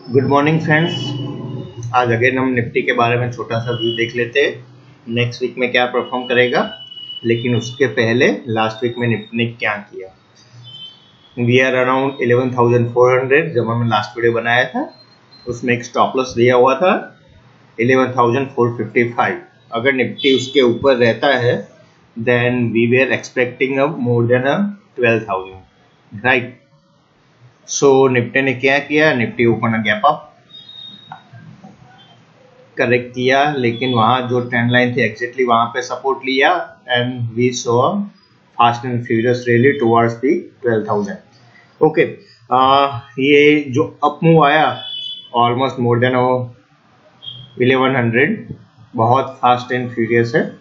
Good morning friends. आज again हम Nifty के बारे में छोटा सा व्यू देख लेते हैं। नेक्स्ट वीक में क्या परफॉर्म करेगा, लेकिन उसके पहले लास्ट वीक में निफ्टी ने क्या किया। We are around 11,400। जब हमने लास्ट वीडियो बनाया था उसमें एक स्टॉप लॉस दिया हुआ था 11,455। अगर निफ्टी उसके ऊपर रहता है then we were expecting a more than 12,000, right. So Nifty ने क्या किया, Nifty open a gap up, correct किया, लेकिन वहां जो ट्रेंड लाइन थी एग्जैक्टली वहां पे सपोर्ट लिया and we saw fast and furious rally towards the 12,000। Okay, ये जो अप मूव आया ऑलमोस्ट मोर देन 1100, बहुत फास्ट एंड फ्यूरियस है।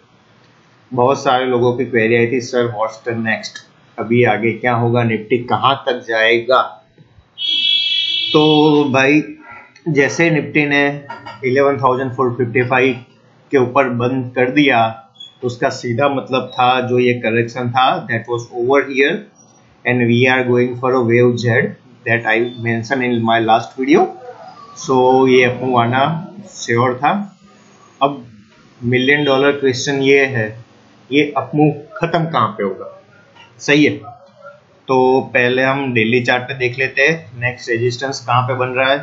बहुत सारे लोगों की क्वेरी आई थी, सर व्हाट्स द नेक्स्ट, अभी आगे क्या होगा, निफ्टी कहां तक जाएगा। तो भाई जैसे निफ्टी ने 11,455 के ऊपर बंद कर दिया तो उसका सीधा मतलब था जो ये करेक्शन था that was over here and we are going for a wave Z that I mention in my last video. So ये अपू आना श्योर था। अब $1,000,000 क्वेश्चन ये है, ये अपमू खत्म कहाँ पे होगा, सही है। तो पहले हम डेली चार्ट पे देख लेते हैं नेक्स्ट रेजिस्टेंस कहाँ पे बन रहा है।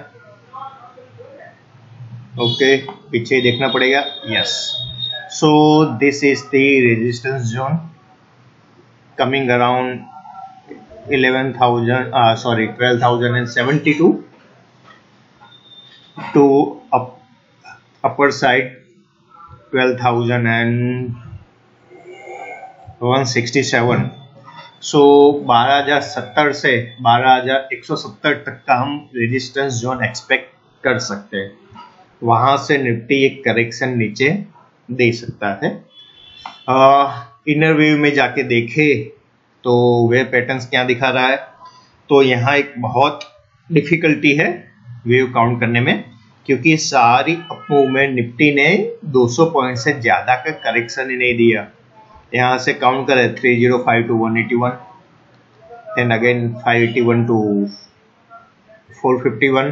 ओके, पीछे ही देखना पड़ेगा, yes. So this is the resistance zone coming around 12,072 to upper side 12,167। सो 12,070 से 12,170 तक का हम रेजिस्टेंस जोन एक्सपेक्ट कर सकते हैं। वहां से निफ्टी एक करेक्शन नीचे दे सकता है। इनर वेव में जाके देखे तो वेव पैटर्न्स क्या दिखा रहा है, तो यहाँ एक बहुत डिफिकल्टी है वेव काउंट करने में, क्योंकि सारी अपमूव में निफ्टी ने 200 पॉइंट से ज्यादा का करेक्शन ही नहीं दिया। यहाँ से काउंट करें 305 to 181 and again 581 to 451,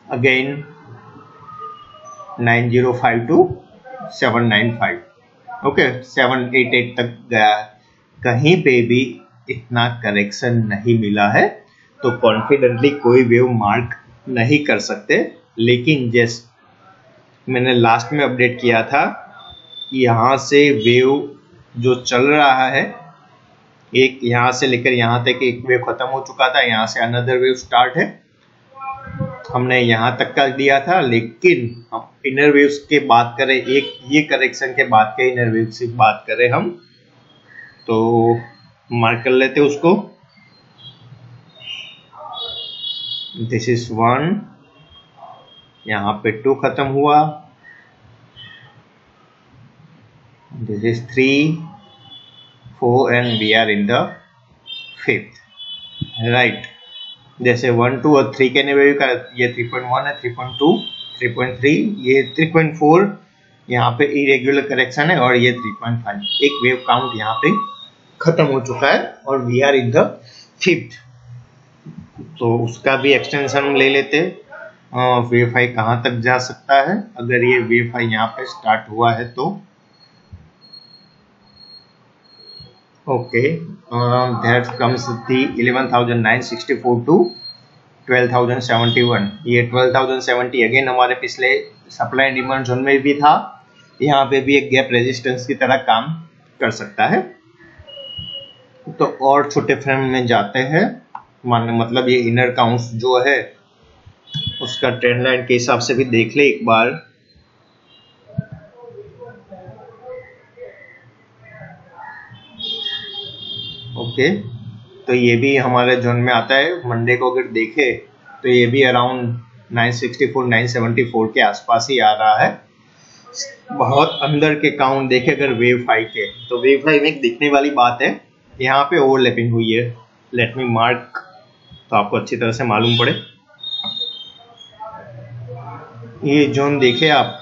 again 905 to 795, okay 788 तक गया। कहीं पे भी इतना करेक्शन नहीं मिला है तो कॉन्फिडेंटली कोई वेव मार्क नहीं कर सकते। लेकिन जैसे मैंने लास्ट में अपडेट किया था, यहाँ से वेव जो चल रहा है, एक यहाँ से लेकर यहाँ तक एक वेव खत्म हो चुका था, यहाँ से अनदर वेव स्टार्ट है। हमने यहाँ तक का दिया था, लेकिन हम इनर वेव्स के बात करें, एक ये करेक्शन के बाद के इनर वेव्स की बात करें हम, तो मार्क कर लेते उसको। दिस इज 1, यहाँ पे 2 खत्म हुआ, this is 3, 4 and we are in the 5th, right. जैसे 1, 2 और 3 के वेव का ये 3.1 है, 3.2, 3.3, ये 3.4, यहाँ पे इरेगुलर करेक्शन है, और ये 3.5, एक वेव काउंट यहाँ पे खत्म हो चुका है और we are in the 5th। तो उसका भी एक्सटेंशन ले लेते, वेव 5 कहाँ तक जा सकता है। अगर ये वेव 5 यहाँ पे स्टार्ट हुआ है तो okay, that comes the 11,964 to 12,071। ये 12,070 अगेन हमारे पिछले सप्लाई एंड डिमांड जोन में भी था, यहाँ पे भी एक गैप रेजिस्टेंस की तरह काम कर सकता है। तो और छोटे फ्रेम में जाते हैं, मतलब ये इनर काउंट्स जो है उसका ट्रेंड लाइन के हिसाब से भी देख ले एक बार। ओके, तो ये भी हमारे जोन में आता है। मंडे को अगर देखे तो ये भी अराउंड 964 974 के आसपास ही आ रहा है। बहुत अंदर के काउंट देखे अगर वेव 5 के, तो वेव 5 में एक दिखने वाली बात है, यहाँ पे ओवरलैपिंग हुई है। लेट मी मार्क तो आपको अच्छी तरह से मालूम पड़े। ये जोन देखे आप,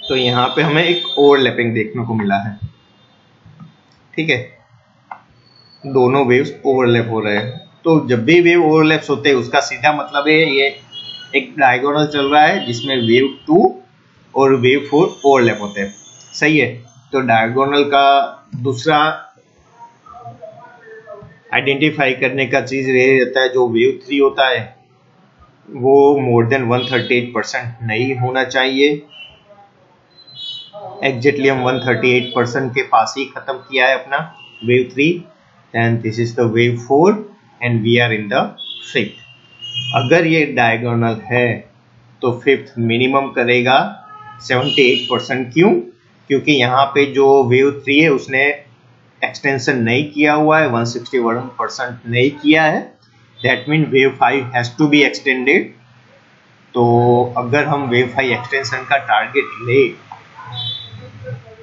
तो यहाँ पे हमें एक ओवरलैपिंग देखने को मिला है, ठीक है। दोनों वेव्स ओवरलैप हो रहे हैं। तो जब भी वेव ओवरलैप्स होते हैं उसका सीधा मतलब है ये एक डायगोनल चल रहा है जिसमें वेव 2 और वेव 4 ओवरलैप होते हैं। सही है। तो डायगोनल का दूसरा आइडेंटिफाई करने का चीज ये रहता है, जो वेव 3 होता है वो मोर देन 138% नहीं होना चाहिए। एग्जैक्टली हम 138% के पास ही खत्म किया है अपना wave 3 and this is the wave 4 and we are in the 5th। अगर ये डायगोनल है तो 5th मिनिमम करेगा 78%। क्यों? क्योंकि यहाँ पे जो वेव 3 है उसने एक्सटेंशन नहीं किया हुआ है, 161% नहीं किया है। That mean wave 5 has to be extended. तो अगर हम वेव 5 एक्सटेंशन का टारगेट ले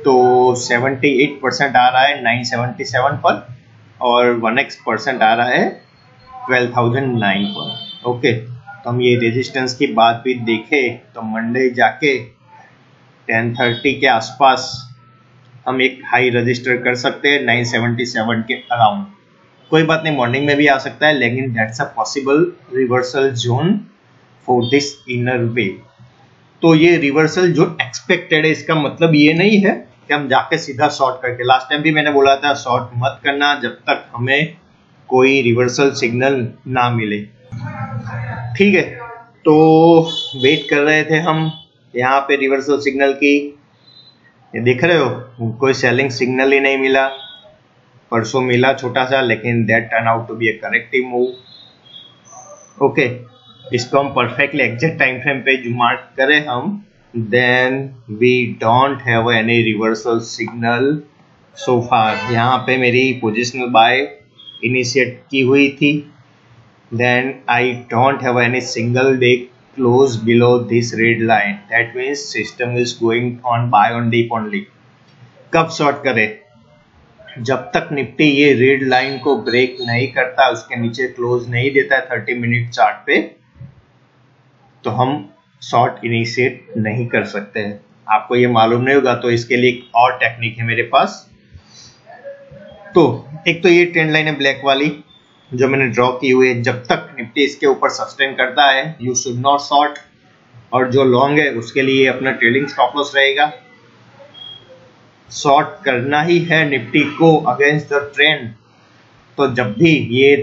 तो 78% आ रहा है 977 पर और 1x% आ रहा है 12,009 पर। ओके, तो हम ये रेजिस्टेंस की बात भी देखें तो मंडे जाके 10:30 के आसपास हम एक हाई रजिस्टर कर सकते हैं 977 के अराउंड। कोई बात नहीं, मॉर्निंग में भी आ सकता है, लेकिन that's a possible reversal zone for this inner wave. तो ये रिवर्सल जोन एक्सपेक्टेड है, इसका मतलब ये नहीं है कि हम जाके सीधा शॉर्ट करके, लास्ट टाइम भी मैंने बोला था शॉर्ट मत करना जब तक हमें कोई रिवर्सल सिग्नल ना मिले। ठीक है, तो वेट कर रहे थे हम यहाँ पे रिवर्सल सिग्नल की। ये देख रहे हो कोई सेलिंग सिग्नल ही नहीं मिला। परसों मिला छोटा सा, लेकिन that turn out to be a corrective move. Okay, इसको हम परफेक्टली एग्जैक्ट टाइम फ्रेम पे जो मार्क करें हम, then we don't have any reversal signal so far. यहाँ पे मेरी पोजिशनल बाय इनिशिएट की हुई थी। Then I don't have any single day close below this red line, that means system is going on buy on dip only। कब short करें? जब तक निफ्टी ये रेड लाइन को ब्रेक नहीं करता, उसके नीचे क्लोज नहीं देता है 30 मिनट चार्ट पे, तो हम शॉर्ट इनिशिएट नहीं कर सकते हैं। आपको ये मालूम नहीं होगा तो इसके लिए एक और टेक्निक है मेरे पास। तो एक तो ये ट्रेंड लाइन है ब्लैक वाली जो मैंने ड्रॉ की हुई है, जब तक निफ्टी इसके ऊपर सस्टेन करता है यू शुड नॉट शॉर्ट। और जो लॉन्ग है उसके लिए अपना ट्रेलिंग स्टॉप लॉस रहेगा। शॉर्ट करना ही है निफ्टी को अगेंस्ट द ट्रेंड। तो जब भी ये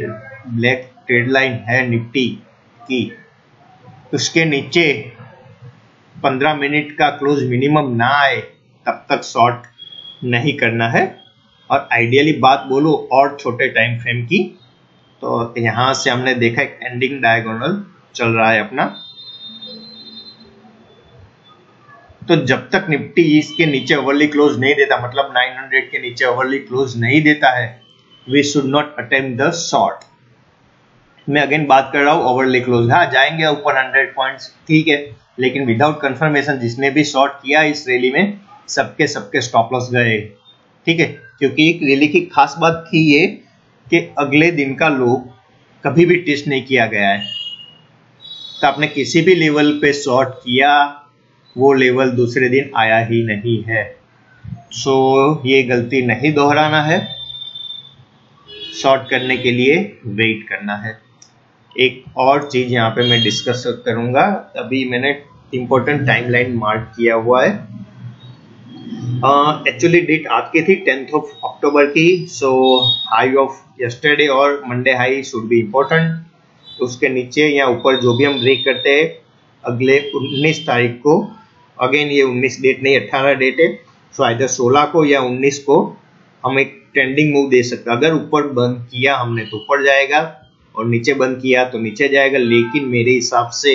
ब्लैक ट्रेड लाइन है निफ्टी की, उसके नीचे 15 मिनट का क्लोज मिनिमम ना आए तब तक शॉर्ट नहीं करना है। और आइडियली बात बोलो और छोटे टाइम फ्रेम की, तो यहां से हमने देखा एक एंडिंग डायगोनल चल रहा है अपना। तो जब तक निफ्टी इसके नीचे ओवरली क्लोज नहीं देता, मतलब 900 के नीचे ओवरली क्लोज नहीं देता है, we should not attempt the short. मैं अगेन बात कर रहा हूं ओवरली क्लोज। हाँ, जाएंगे ऊपर 100 पॉइंट्स, ठीक है, लेकिन विदाउट कंफर्मेशन जिसने भी शॉर्ट किया इस रैली में सबके स्टॉप लॉस गए। ठीक है, क्योंकि एक रैली की खास बात थी ये कि अगले दिन का लो कभी भी टेस्ट नहीं किया गया है। तो आपने किसी भी लेवल पे शॉर्ट किया, वो लेवल दूसरे दिन आया ही नहीं है। सो ये गलती नहीं दोहराना है। शॉर्ट करने के लिए वेट करना है। एक और चीज यहाँ पे मैं डिस्कस करूंगा। अभी मैंने इंपॉर्टेंट टाइमलाइन मार्क किया हुआ है। एक्चुअली डेट आज की थी 10th of October की। सो हाई ऑफ यस्टरडे और Monday high should be important. उसके नीचे या ऊपर जो भी हम ब्रेक करते हैं अगले 19 तारीख को, अगेन ये 19 डेट नहीं 18 डेट है, सो आइदर 16 को या 19 को हम एक ट्रेंडिंग मूव दे सकते हैं। अगर ऊपर बंद किया हमने तो ऊपर जाएगा और नीचे बंद किया तो नीचे जाएगा, लेकिन मेरे हिसाब से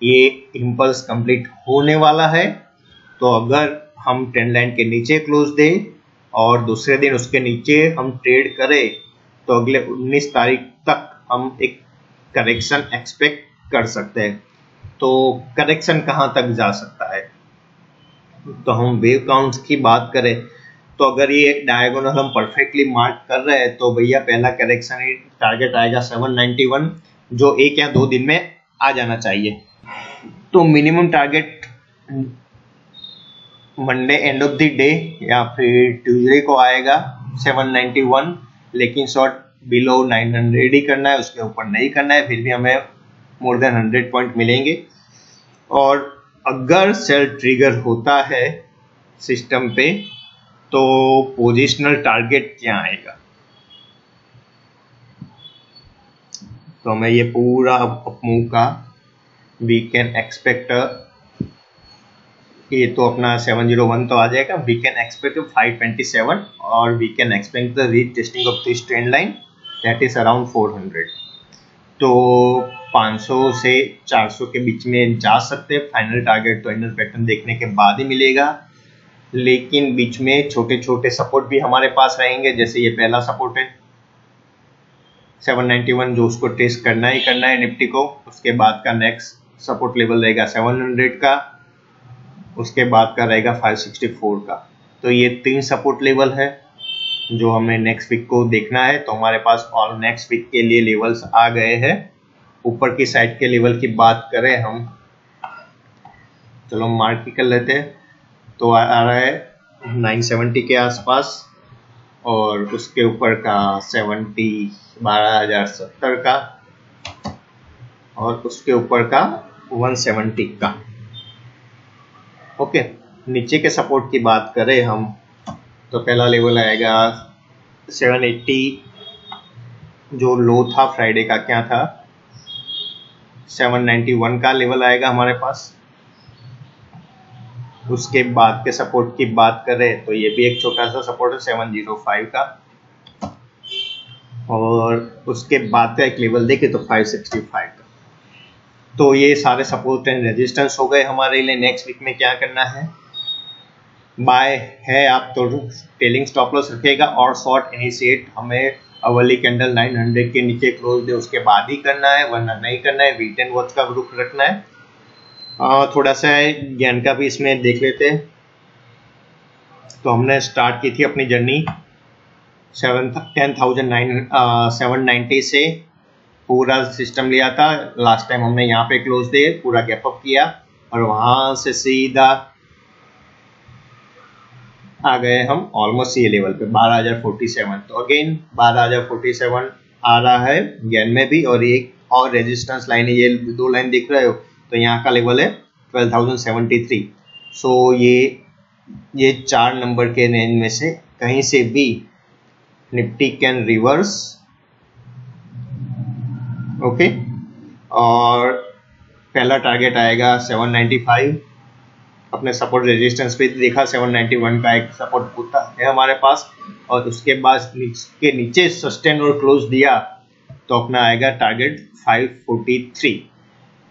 ये इम्पल्स कंप्लीट होने वाला है। तो अगर हम ट्रेंड लाइन के नीचे क्लोज दे और दूसरे दिन उसके नीचे हम ट्रेड करें तो अगले 19 तारीख तक हम एक करेक्शन एक्सपेक्ट कर सकते हैं। तो करेक्शन कहां तक जा सकता है? तो हम वेव काउंट्स की बात करें तो अगर ये एक डायगोनल हम परफेक्टली मार्क कर रहे हैं तो भैया पहला करेक्शन ही टारगेट आएगा 791, जो 1 या 2 दिन में आ जाना चाहिए। तो minimum target Monday end of the day या फिर ट्यूसडे को आएगा 791, लेकिन शॉर्ट बिलो 900 ही करना है, उसके ऊपर नहीं करना है, फिर भी हमें मोर देन 100 पॉइंट मिलेंगे। और अगर सेल ट्रिगर होता है सिस्टम पे तो पोजिशनल टारगेट क्या आएगा, तो हमें ये पूरा अपमूव का वी कैन एक्सपेक्ट, ये तो अपना 701 तो आ जाएगा, वी कैन एक्सपेक्ट 527 और we can expect the retesting of this trend line that is around 400। तो 500 से 400 के बीच में जा सकते हैं। फाइनल टारगेट तो इंडर पैटर्न देखने के बाद ही मिलेगा, लेकिन बीच में छोटे छोटे सपोर्ट भी हमारे पास रहेंगे। जैसे ये पहला सपोर्ट है 791 जो उसको टेस्ट करना ही करना है निफ्टी को। उसके बाद का नेक्स्ट सपोर्ट लेवल रहेगा 700 का, उसके बाद का रहेगा 564 का। तो ये 3 सपोर्ट लेवल है जो हमें नेक्स्ट वीक को देखना है। तो हमारे पास ऑल नेक्स्ट वीक के लिए लेवल्स आ गए हैं। ऊपर की साइड के लेवल की बात करें हम, चलो मार्क कर लेते हैं, तो आ रहा है 970 के आसपास और उसके ऊपर का 12,070 का और उसके ऊपर का 170 का। ओके, नीचे के सपोर्ट की बात करें हम तो पहला लेवल आएगा 780 जो लो था फ्राइडे का, क्या था 791 का लेवल आएगा हमारे पास। उसके बाद के सपोर्ट की बात करें तो ये भी एक छोटा सा सपोर्ट है 705 का, और उसके बाद का एक लेवल देखे तो 565 का। तो ये सारे सपोर्ट एंड रेजिस्टेंस हो गए हमारे लिए। नेक्स्ट वीक में क्या करना है, बाय है आप तो टेलिंग स्टॉप लॉस रखेगा और शॉर्ट इनिशिएट हमें अवली कैंडल 900 के नीचे क्लोज दे उसके बाद ही करना है, वरना नहीं करना है। वीट एंड वॉच का रुख रखना है। थोड़ा सा ज्ञान का भी इसमें देख लेते हैं। तो हमने स्टार्ट की थी अपनी जर्नी 10,790 से, पूरा सिस्टम लिया था। लास्ट टाइम हमने यहाँ पे क्लोज दे पूरा गैप अप किया और वहां से सीधा आ गए हम ऑलमोस्ट ये लेवल पे 12,047। तो अगेन 12,047 आ रहा है ज्ञान में भी, और एक और रेजिस्टेंस लाइन है, ये 2 लाइन दिख रहे हो, तो यहाँ का लेवल है 12,073। सो ये 4 नंबर के रेंज में से कहीं से भी निफ्टी कैन रिवर्स। ओके, और पहला टारगेट आएगा 795। अपने सपोर्ट रेजिस्टेंस पे देखा 791 का एक सपोर्ट होता है हमारे पास, और उसके बाद के नीचे सस्टेन और क्लोज दिया तो अपना आएगा टारगेट 543।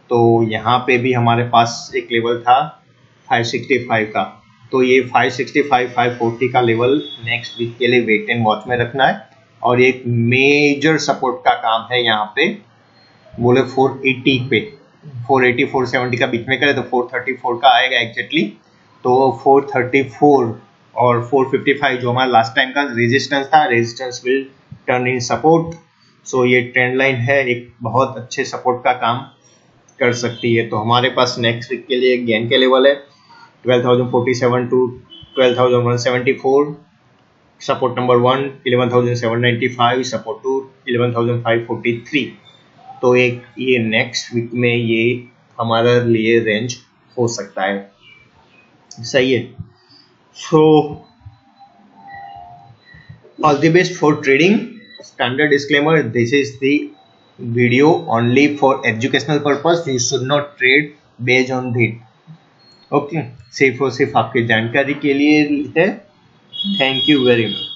तो यहाँ पे भी हमारे पास एक लेवल था 565 का। तो ये 565 540 का लेवल नेक्स्ट वीक के लिए वेट एंड वॉच में रखना है। और एक मेजर सपोर्ट का काम है यहाँ पे, बोले 480 पे, 480 470 का बीच में करे तो 434 का आएगा एग्जैक्टली। तो 434 और 455 जो हमारा लास्ट टाइम का रेजिस्टेंस था, resistance will turn in support. So ये ट्रेंड लाइन है, एक बहुत अच्छे सपोर्ट का काम कर सकती है। तो हमारे पास नेक्स्ट वीक के लिए गेन के लेवल है 12,047 टू 12,174, सपोर्ट नंबर 1 11,795, सपोर्ट 2 11,543। तो एक ये नेक्स्ट वीक में ये हमारे लिए रेंज हो सकता है। सही है। So all the best for trading. Standard disclaimer, this is the video only for educational purpose. You should not trade based on it. Okay, सिर्फ और सिर्फ आपकी जानकारी के लिए है। Thank you very much.